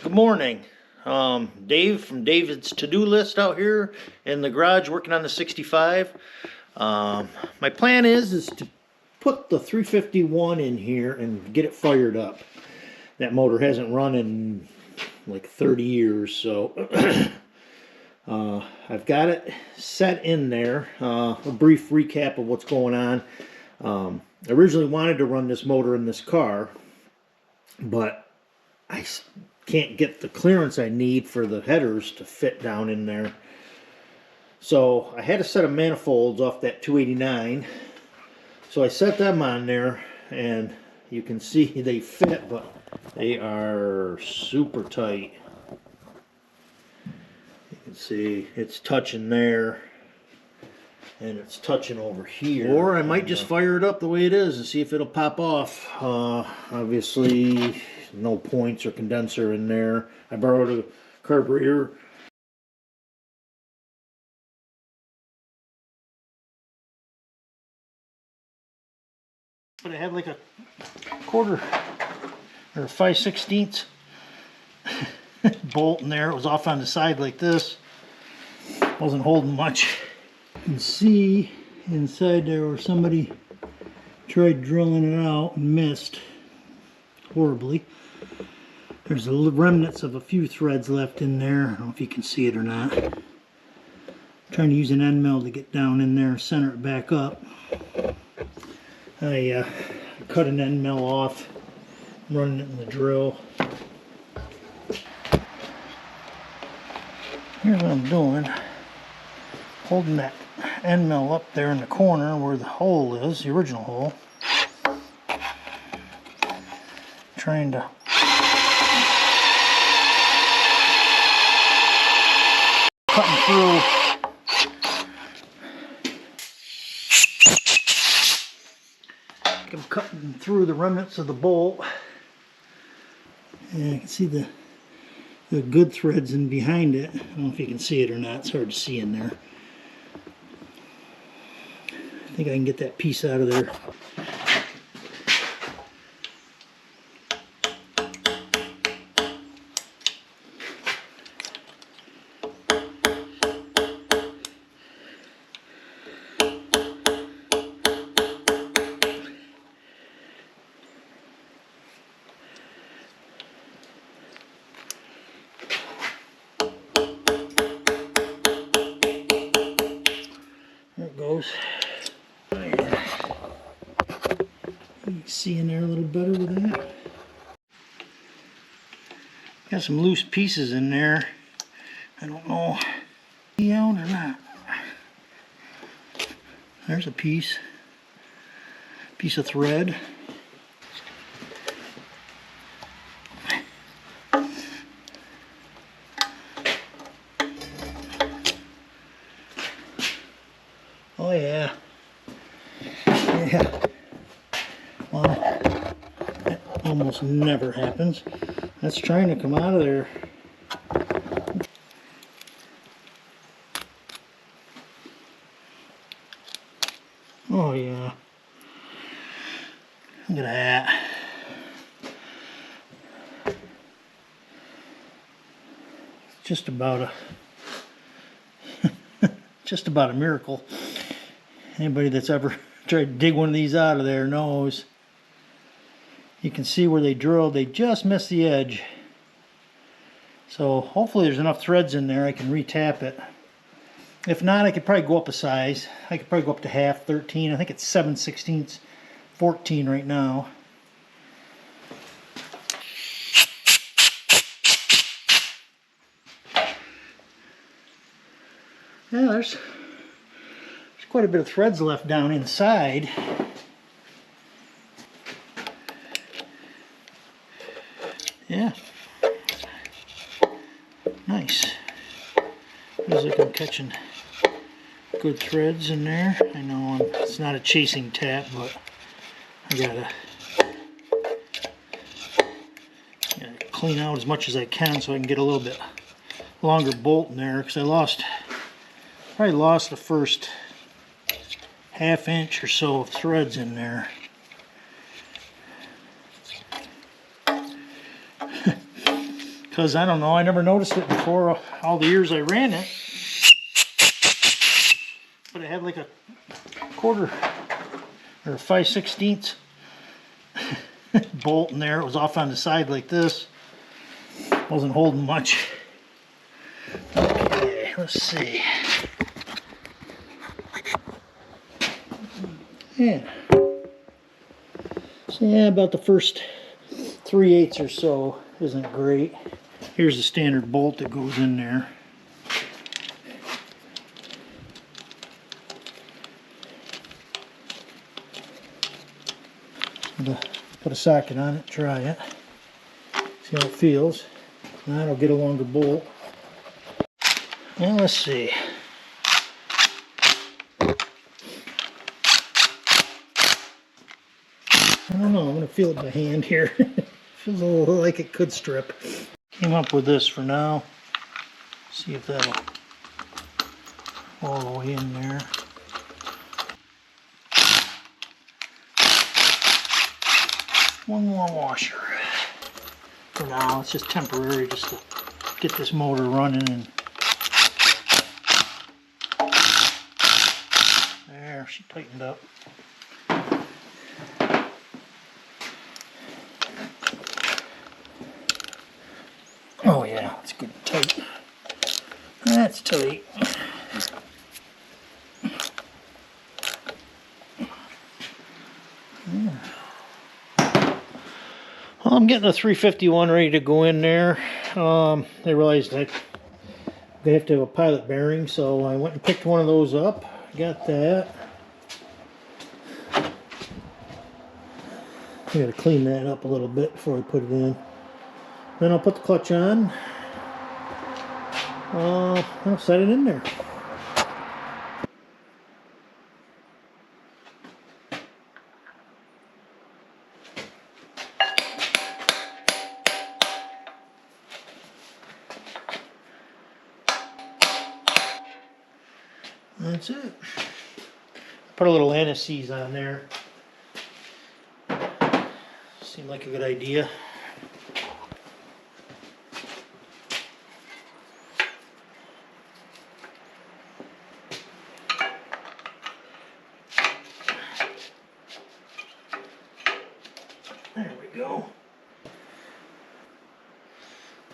Good morning. Dave from David's to-do list out here in the garage working on the 65. My plan is to put the 351 in here and get it fired up. That motor hasn't run in like 30 years, so I've got it set in there. A brief recap of what's going on. I originally wanted to run this motor in this car, but I can't get the clearance I need for the headers to fit down in there. So I had a set of manifolds off that 289. So I set them on there, and you can see they fit, but they are super tight. You can see it's touching there, and it's touching over here. Or I might just fire it up the way it is and see if it'll pop off. Obviously, no points or condenser in there. I borrowed a carburetor. But I had like a quarter or 5/16 bolt in there. It was off on the side like this. Wasn't holding much. You can see inside there where somebody tried drilling it out and missed horribly. There's the remnants of a few threads left in there. I don't know if you can see it or not. I'm trying to use an end mill to get down in there and center it back up. I cut an end mill off, running it in the drill. Here's what I'm doing. Holding that end mill up there in the corner where the hole is, the original hole. Trying to cutting through. I'm cutting through the remnants of the bolt. And you can see the good threads in behind it. I don't know if you can see it or not. It's hard to see in there. I think I can get that piece out of there. There it goes. You can see in there a little better with that. Got some loose pieces in there. I don't know if out or not. There's a piece of thread. Oh yeah. Yeah. Well, that almost never happens. That's trying to come out of there. Oh yeah. Look at that. Just about a miracle. Anybody that's ever tried to dig one of these out of there knows. You can see where they drilled, they just missed the edge. So hopefully there's enough threads in there I can re-tap it. If not, I could probably go up a size. I could probably go up to half, 13. I think it's 7/16, 14 right now. Yeah, there's quite a bit of threads left down inside. Yeah. Nice. Looks like I'm catching good threads in there. I know it's not a chasing tap, but I gotta clean out as much as I can so I can get a little bit longer bolt in there, because I probably lost the first ½ inch or so of threads in there. Because I don't know, I never noticed it before all the years I ran it. But it had like a quarter or 5/16 bolt in there. It was off on the side like this. Wasn't holding much. Okay, let's see. Yeah. So yeah, about the first 3/8 or so isn't great. Here's the standard bolt that goes in there. Put a socket on it, try it, see how it feels. Now that'll get a longer bolt. Well, let's see. I don't know, I'm going to feel it by hand here. Feels a little like it could strip. Came up with this for now. See if that'll all the way in there. One more washer. For now, it's just temporary, just to get this motor running. And there, she tightened up. Oh yeah, it's good and tight. That's tight. Yeah. Well, I'm getting a 351 ready to go in there. I realized they have to have a pilot bearing, so I went and picked one of those up. Got that. I got to clean that up a little bit before I put it in. Then I'll put the clutch on. I'll set it in there. That's it. Put a little anti-seize on there. Seemed like a good idea. There we go.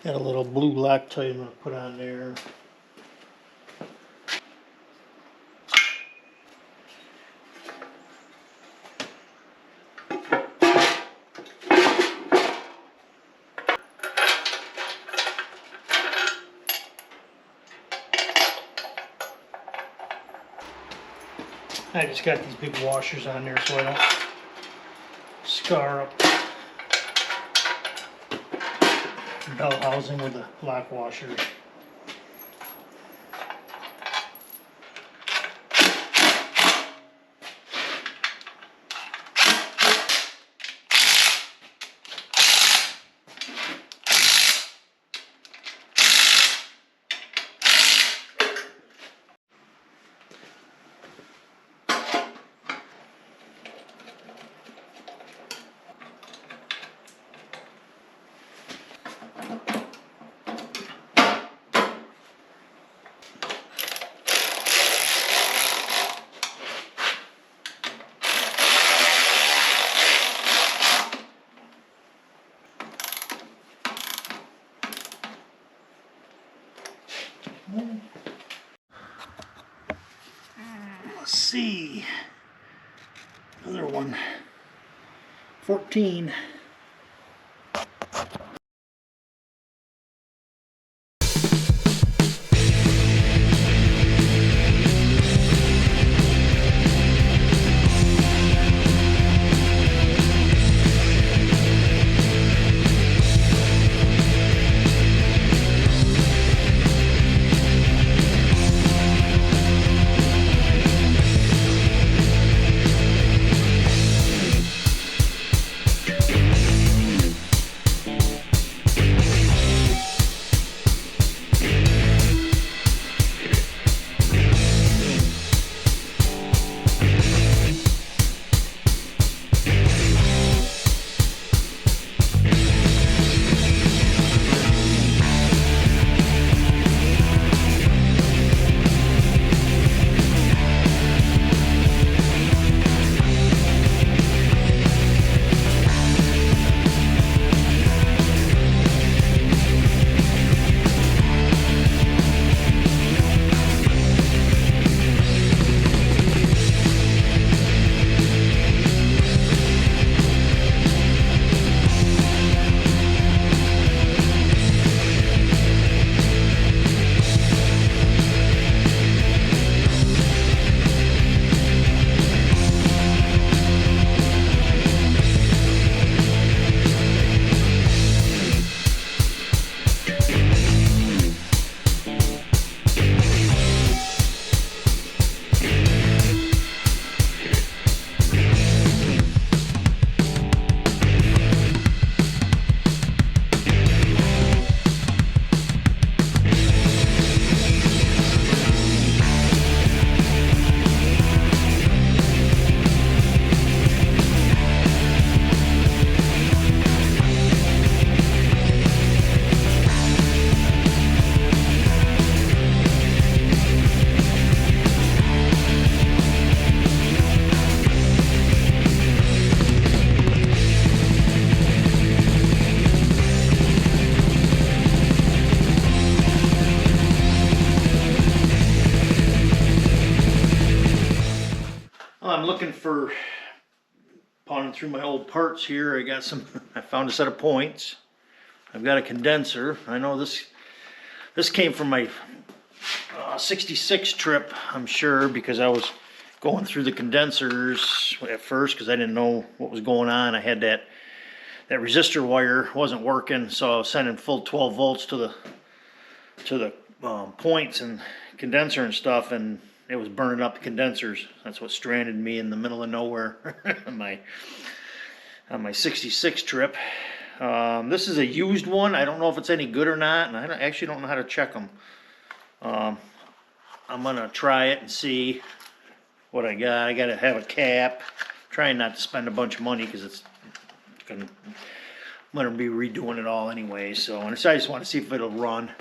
Got a little blue Loctite I'm going to put on there. I just got these big washers on there so I don't scar up the belt housing with the lock washers. Let's see. Another one. 14. looking for, pawning through my old parts here, I got some, I found a set of points. I've got a condenser. I know this came from my 66 trip, I'm sure, because I was going through the condensers at first because I didn't know what was going on. I had that resistor wire wasn't working, so I was sending full 12 volts to the points and condenser and stuff, and it was burning up the condensers. That's what stranded me in the middle of nowhere on my 66 trip. This is a used one. I don't know if it's any good or not, and I actually don't know how to check them. I'm gonna try it and see what I got. I gotta have a cap. Trying not to spend a bunch of money because I'm gonna be redoing it all anyway. So I just want to see if it'll run.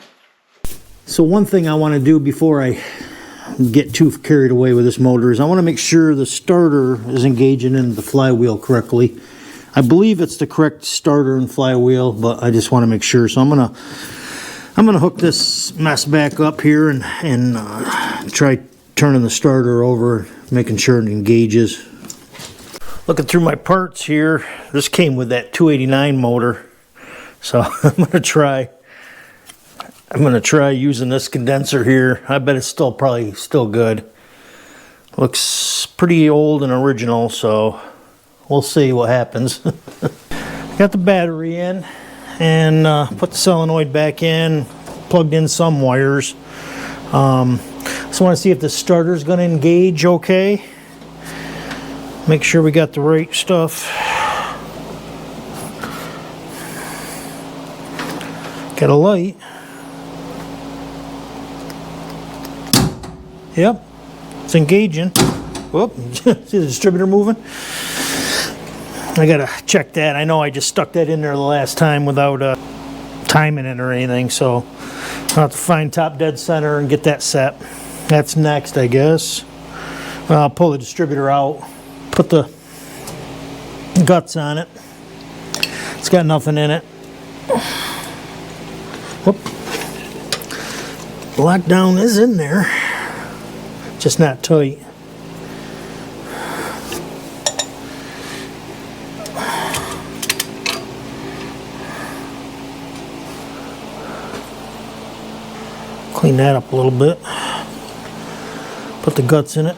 So one thing I want to do before I get too carried away with this motor is I want to make sure the starter is engaging in the flywheel correctly. I believe it's the correct starter and flywheel, but I just want to make sure. So I'm gonna hook this mess back up here and try turning the starter over, making sure it engages. Looking through my parts here, this came with that 289 motor, so I'm gonna try using this condenser here. I bet it's probably still good. Looks pretty old and original, so we'll see what happens. Got the battery in and put the solenoid back in, plugged in some wires. Just want to see if the starter's going to engage okay. Make sure we got the right stuff. Got a light. Yep, it's engaging. Whoop, see the distributor moving? I gotta check that. I know I just stuck that in there the last time without timing it or anything, so I'll have to find top dead center and get that set. That's next, I guess. I'll pull the distributor out, put the guts on it. It's got nothing in it. Whoop. Lockdown is in there, just not tight. Clean that up a little bit. Put the guts in it.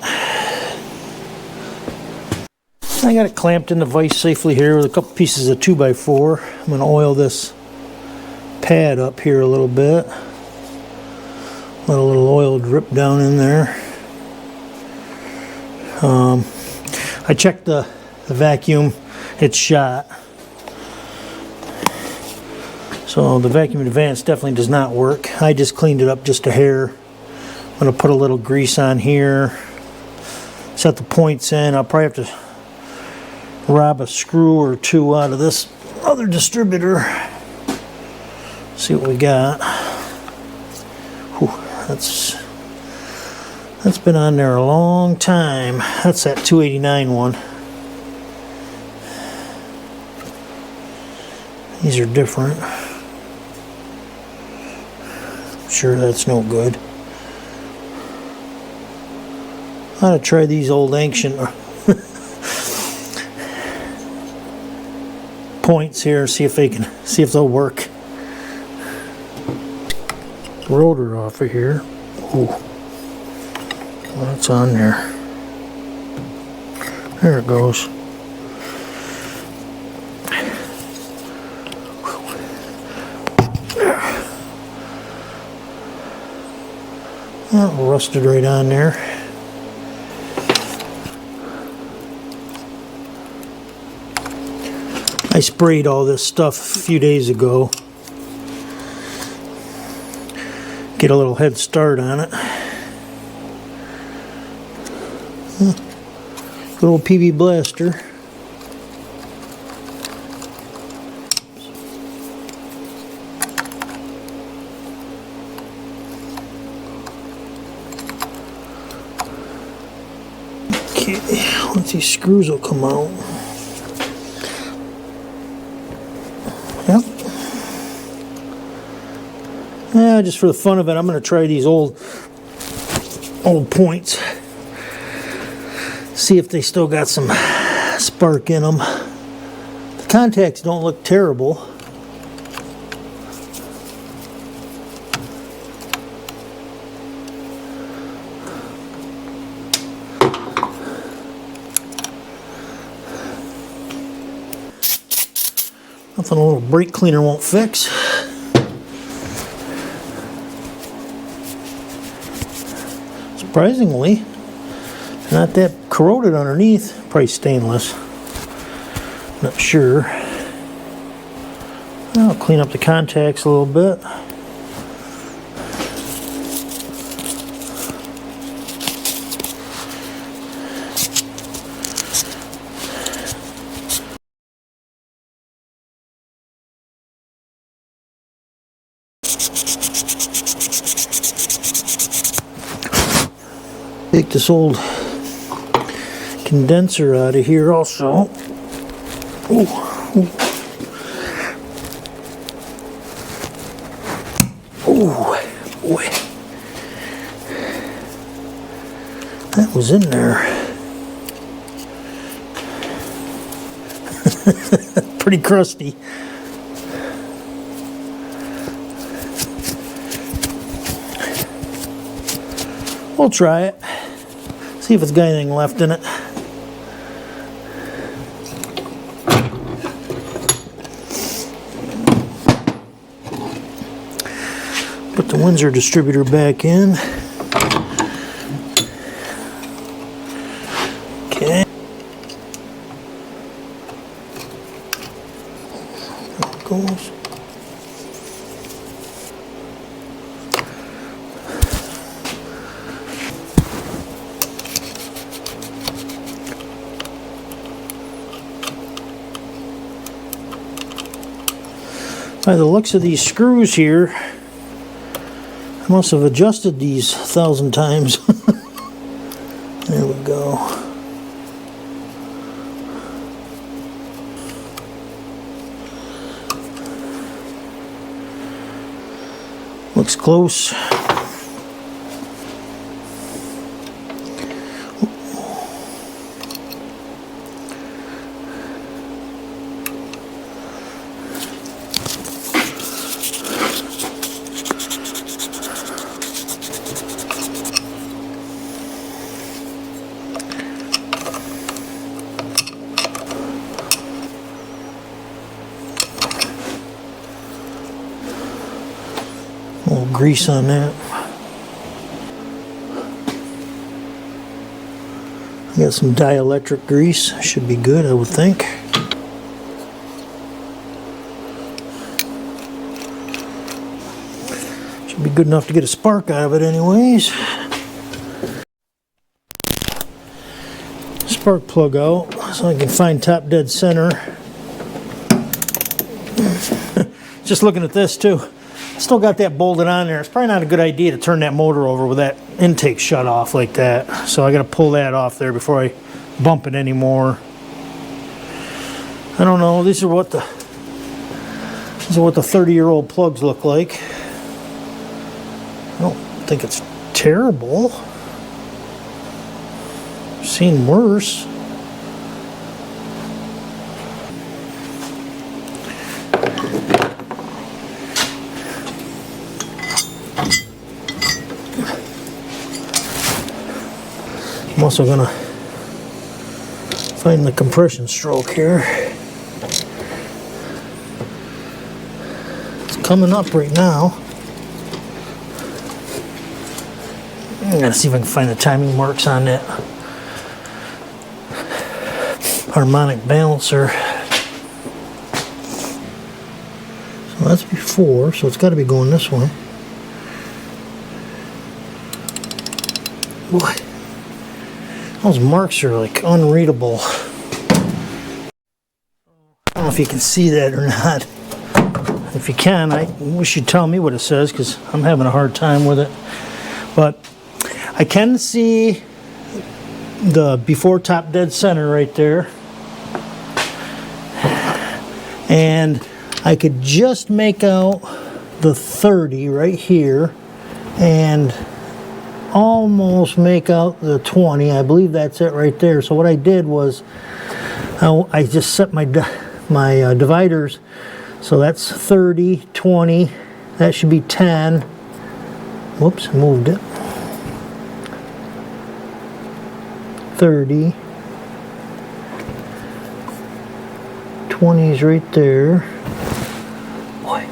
I got it clamped in the vise safely here with a couple pieces of 2x4. I'm going to oil this pad up here a little bit. Let a little oil drip down in there. I checked the vacuum. It's shot. So the vacuum advance definitely does not work. I just cleaned it up just a hair. I'm going to put a little grease on here. Set the points in. I'll probably have to rob a screw or two out of this other distributor. See what we got. Whew, that's been on there a long time. That's that 289 one. These are different. Sure, that's no good. I ought to try these old ancient points here, see if they'll work. Rotor off of here. Ooh, what's on there? There it goes. Oh, rusted right on there. I sprayed all this stuff a few days ago. Get a little head start on it. Good old PV blaster. Once these screws will come out. Yep. Yeah, just for the fun of it, I'm going to try these old points. See if they still got some spark in them. The contacts don't look terrible. Nothing a little brake cleaner won't fix. Surprisingly, not that corroded underneath. Probably stainless. Not sure. I'll clean up the contacts a little bit. Take this old condenser out of here also. Ooh, ooh. Ooh, boy. That was in there. Pretty crusty. We'll try it. See if it's got anything left in it. Put the Windsor distributor back in. Okay. There it goes. By the looks of these screws here, I must have adjusted these 1,000 times. There we go. Looks close. A little grease on that. I got some dielectric grease. Should be good, I would think. Should be good enough to get a spark out of it anyways. Spark plug out so I can find top dead center. Just looking at this too. Still got that bolted on there. It's probably not a good idea to turn that motor over with that intake shut off like that. So I got to pull that off there before I bump it anymore. I don't know. These are what the 30-year-old plugs look like. I don't think it's terrible. I've seen worse. I'm also going to find the compression stroke here. It's coming up right now. I'm going to see if I can find the timing marks on that harmonic balancer. So that's before, so it's got to be going this way. Boy. Those marks are like unreadable. I don't know if you can see that or not. If you can, I wish you'd tell me what it says because I'm having a hard time with it. But I can see the before top dead center right there. And I could just make out the 30 right here. And almost make out the 20. I believe that's it right there. So what I did was I just set my dividers. So that's 30, 20. That should be 10. Whoops, I moved it. 30. 20 is right there. Boy.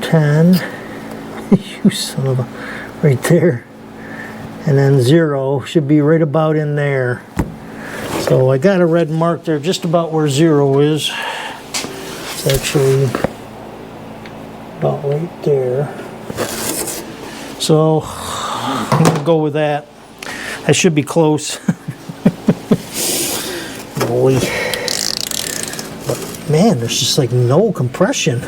10. You son of a... Right there. And then 0 should be right about in there. So I got a red mark there just about where 0 is. It's actually about right there. So I'm going to go with that. That should be close. Boy. But man, there's just like no compression.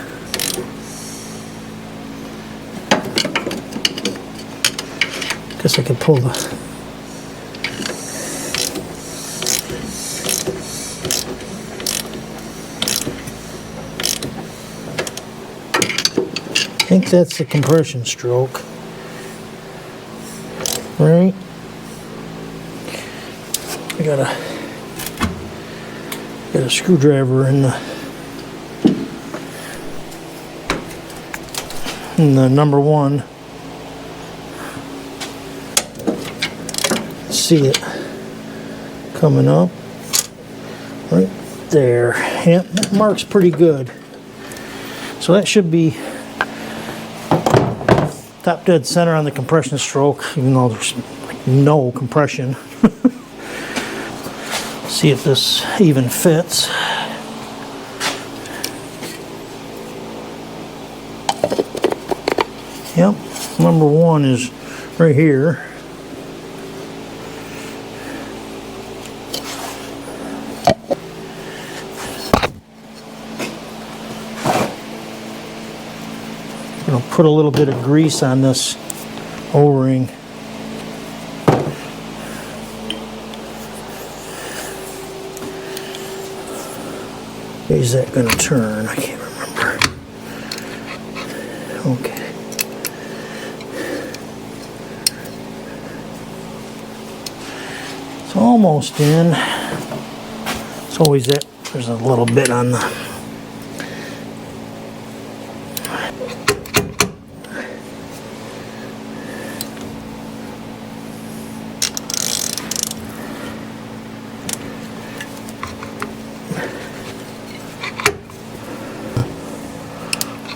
Guess I could pull the... I think that's the compression stroke. Right? I got a screwdriver in the number 1. See it coming up right there. Yep, that marks pretty good. So that should be top dead center on the compression stroke, even though there's like no compression. See if this even fits. Yep, number 1 is right here. I'm going to put a little bit of grease on this O-ring. Is that going to turn? I can't remember. Okay. It's almost in. It's always that. There's a little bit on the...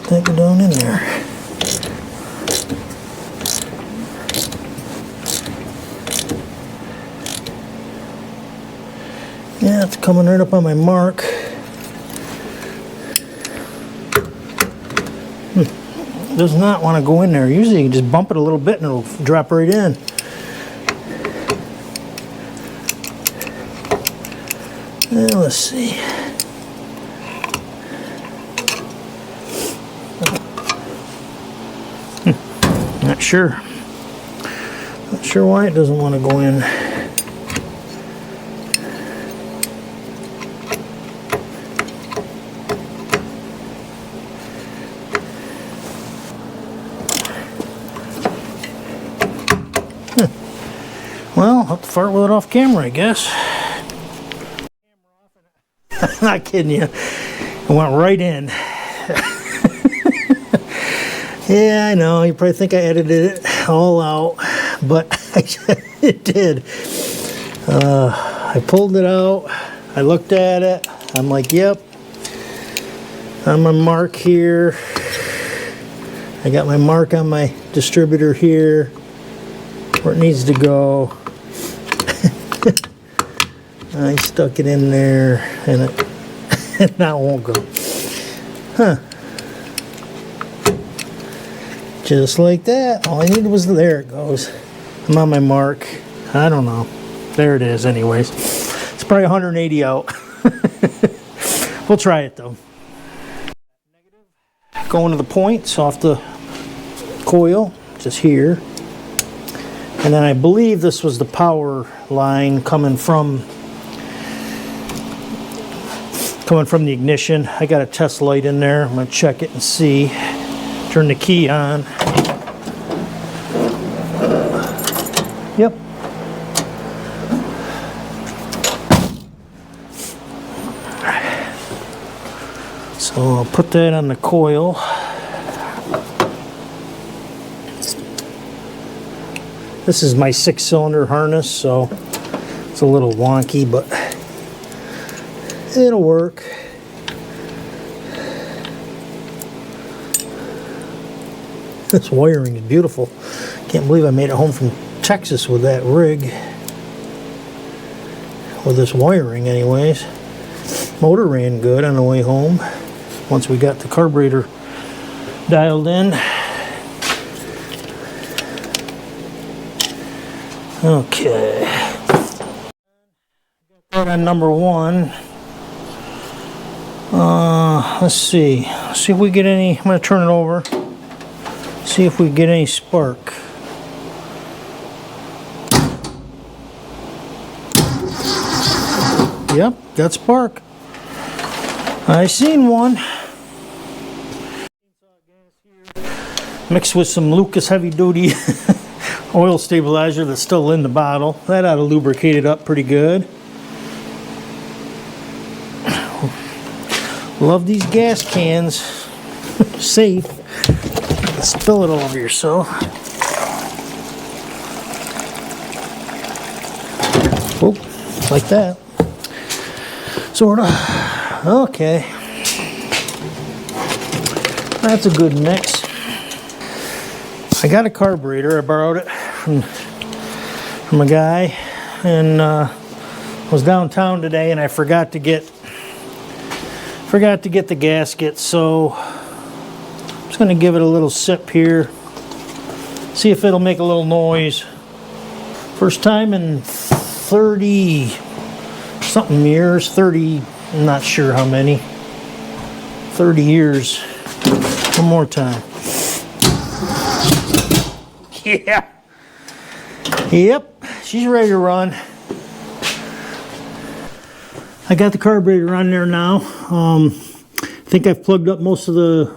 Take it down in there. Yeah, it's coming right up on my mark. Does not want to go in there. Usually you can just bump it a little bit and it'll drop right in. Now, let's see. Not sure. Not sure why it doesn't want to go in. Well, I'll have to fart with it off camera, I guess. Not kidding you. It went right in. Yeah, I know. You probably think I edited it all out, but it did. I pulled it out. I looked at it. I'm like, yep. On my mark here. I got my mark on my distributor here where it needs to go. I stuck it in there and it now won't go. Huh. Just like that. All I needed was, there it goes. I'm on my mark. I don't know. There it is anyways. It's probably 180 out. We'll try it though. Going to the points off the coil, just here. And then I believe this was the power line coming from the ignition. I got a test light in there. I'm going to check it and see. Turn the key on. Yep. So I'll put that on the coil. This is my 6-cylinder harness, so it's a little wonky, but it'll work. This wiring is beautiful. Can't believe I made it home from Texas with that rig. With this wiring anyways. Motor ran good on the way home. Once we got the carburetor dialed in. Okay. Got that on number 1. Let's see. See if we get any. I'm going to turn it over. See if we get any spark. Yep, got spark. I seen one. Mixed with some Lucas heavy duty oil stabilizer that's still in the bottle. That ought to lubricate it up pretty good. Love these gas cans. Safe. Spill it all over yourself. Whoop, like that. Sort of. Okay. That's a good mix. I got a carburetor. I borrowed it from a guy, and was downtown today, and I forgot to get the gasket. So I'm just going to give it a little sip here. See if it'll make a little noise. First time in 30 something years, 30. I'm not sure how many. 30 years. One more time. Yeah. Yep. She's ready to run. I got the carburetor on there now. I think I've plugged up most of the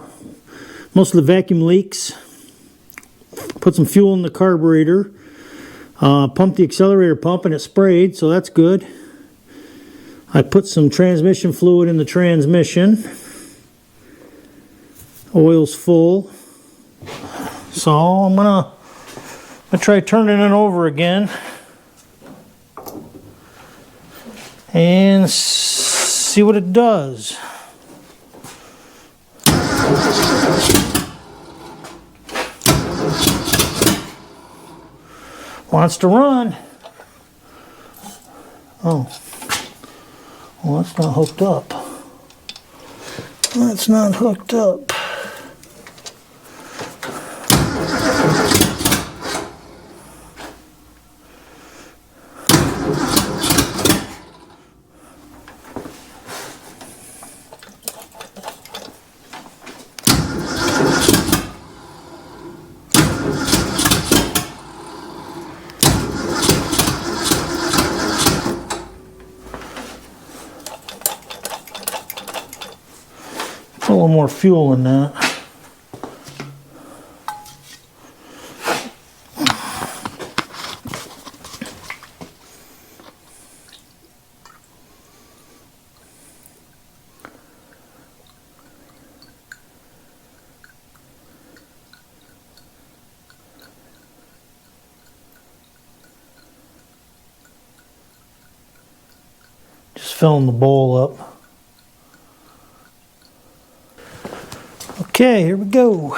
vacuum leaks. Put some fuel in the carburetor. Pumped the accelerator pump and it sprayed, so that's good. I put some transmission fluid in the transmission. Oil's full. So I'm gonna try turning it over again and see what it does. Wants to run. Oh. Well, that's not hooked up. That's not hooked up. A little more fuel in that. Just filling the bowl up. Okay, here we go.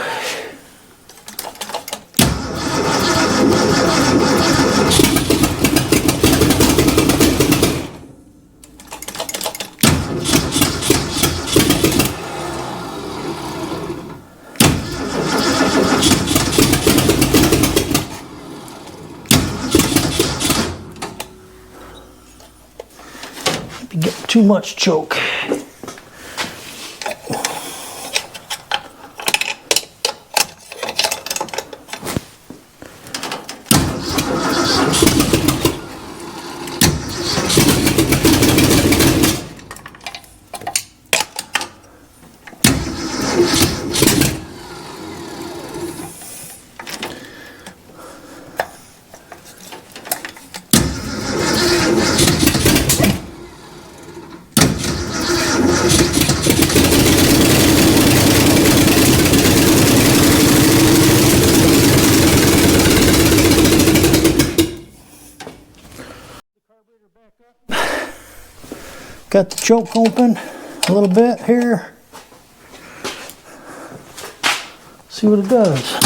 Maybe get too much choke. got the choke open a little bit here. See what it does.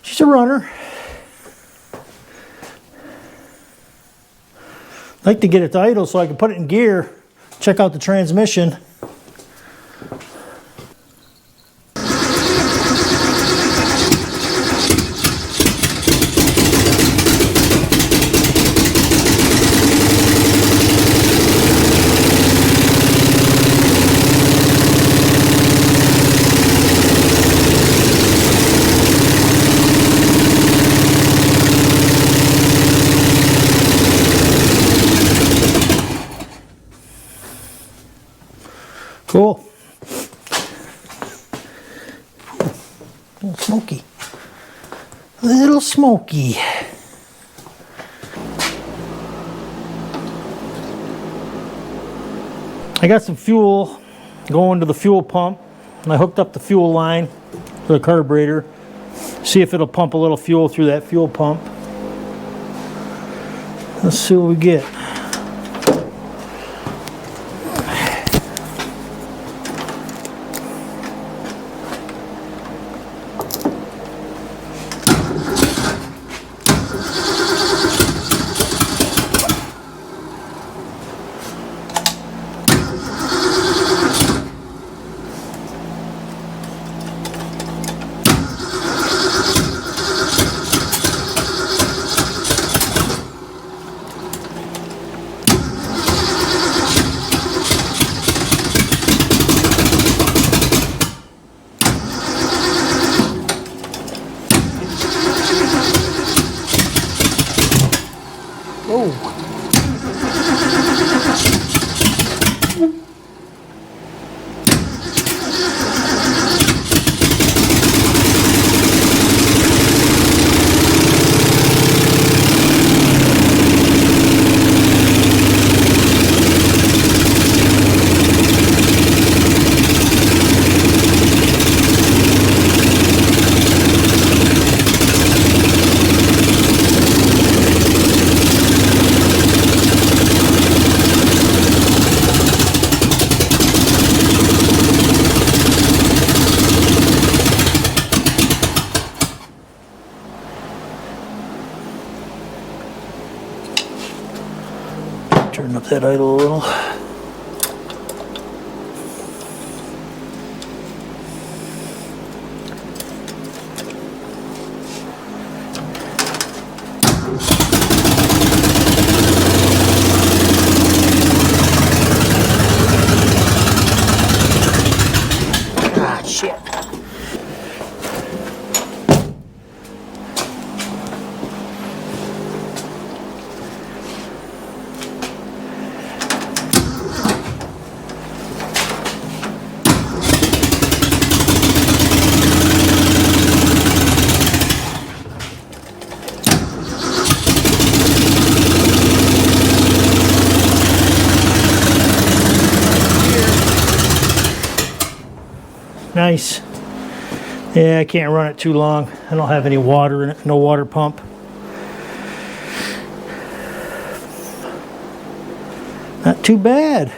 She's a runner. I'd like to get it to idle so I can put it in gear, check out the transmission. Cool. A little smoky. A little smoky. I got some fuel going to the fuel pump, and I hooked up the fuel line to the carburetor. See if it'll pump a little fuel through that fuel pump. Let's see what we get. Oh. Turn up that idle a little. Ah, shit. Nice. Yeah, I can't run it too long. I don't have any water in it, no water pump. Not too bad.